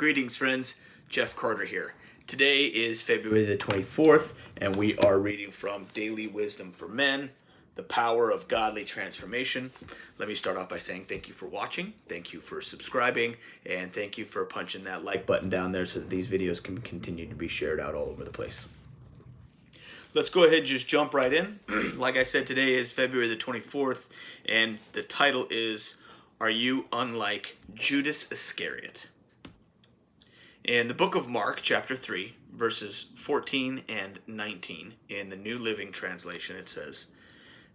Greetings, friends. Jeff Carter here. Today is February the 24th, and we are reading from Daily Wisdom for Men, The Power of Godly Transformation. Let me start off by saying thank you for watching, thank you for subscribing, and thank you for punching that like button down there so that these videos can continue to be shared out all over the place. Let's go ahead and just jump right in. Like I said, today is February the 24th, and the title is, Are You Unlike Judas Iscariot? In the book of Mark, chapter 3, verses 14 and 19, in the New Living Translation, it says,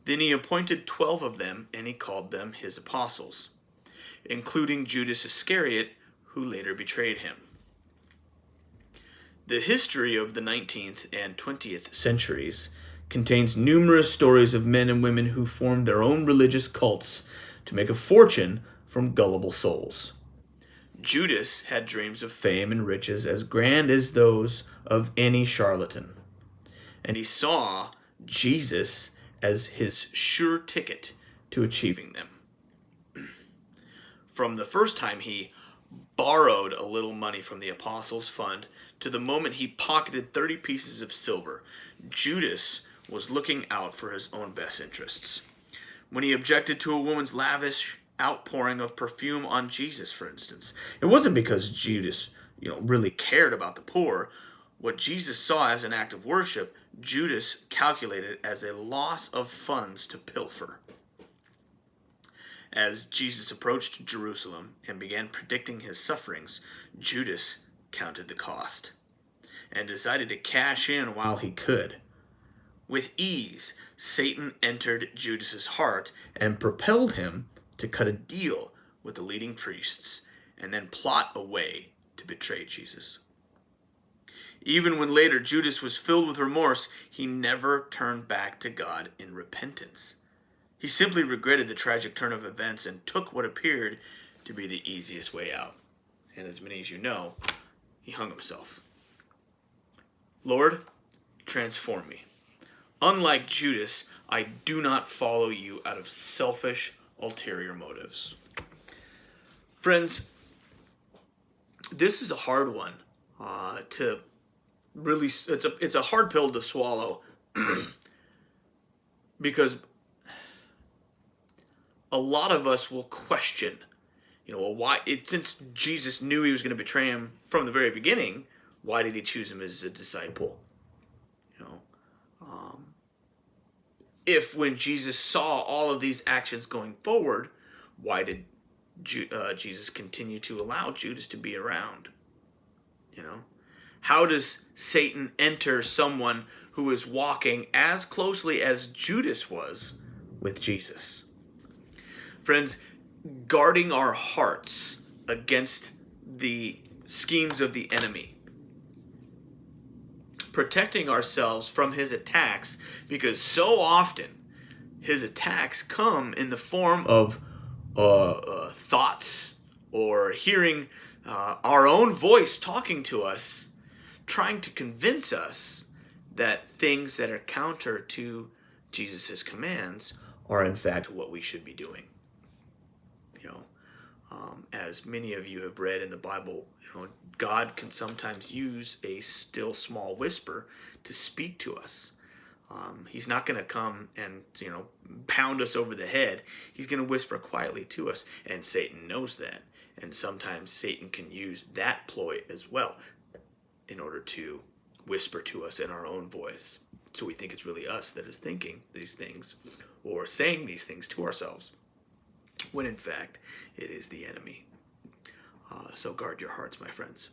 Then he appointed 12 of them, and he called them his apostles, including Judas Iscariot, who later betrayed him. The history of the 19th and 20th centuries contains numerous stories of men and women who formed their own religious cults to make a fortune from gullible souls. Judas had dreams of fame and riches as grand as those of any charlatan, and he saw Jesus as his sure ticket to achieving them. From the first time he borrowed a little money from the apostles' fund to the moment he pocketed 30 pieces of silver, Judas was looking out for his own best interests. When he objected to a woman's lavish outpouring of perfume on Jesus, for instance, it wasn't because Judas, really cared about the poor. What Jesus saw as an act of worship, Judas calculated as a loss of funds to pilfer. As Jesus approached Jerusalem and began predicting his sufferings, Judas counted the cost and decided to cash in while he could. With ease, Satan entered Judas's heart and propelled him to cut a deal with the leading priests and then plot a way to betray Jesus. Even when later Judas was filled with remorse, he never turned back to God in repentance. He simply regretted the tragic turn of events and took what appeared to be the easiest way out. And as many as you know, he hung himself. Lord, transform me. Unlike Judas, I do not follow you out of selfish, ulterior motives. Friends, this is a hard one to really. It's a hard pill to swallow because a lot of us will question, why? Since Jesus knew he was going to betray him from the very beginning, why did he choose him as a disciple? If when Jesus saw all of these actions going forward, why did Jesus continue to allow Judas to be around? How does Satan enter someone who is walking as closely as Judas was with Jesus? Friends, guarding our hearts against the schemes of the enemy, protecting ourselves from his attacks, because so often his attacks come in the form of thoughts or hearing our own voice talking to us, trying to convince us that things that are counter to Jesus' commands are in fact what we should be doing. As many of you have read in the Bible, God can sometimes use a still small whisper to speak to us. He's not going to come and, pound us over the head. He's going to whisper quietly to us, and Satan knows that. And sometimes Satan can use that ploy as well in order to whisper to us in our own voice. So we think it's really us that is thinking these things or saying these things to ourselves, when in fact it is the enemy. So guard your hearts, my friends.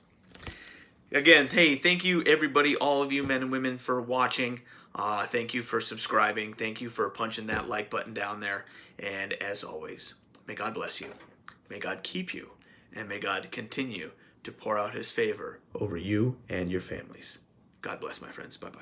Again, hey, thank you everybody, all of you men and women, for watching. Thank you for subscribing. Thank you for punching that like button down there. And as always, may God bless you. May God keep you. And may God continue to pour out his favor over you and your families. God bless, my friends. Bye-bye.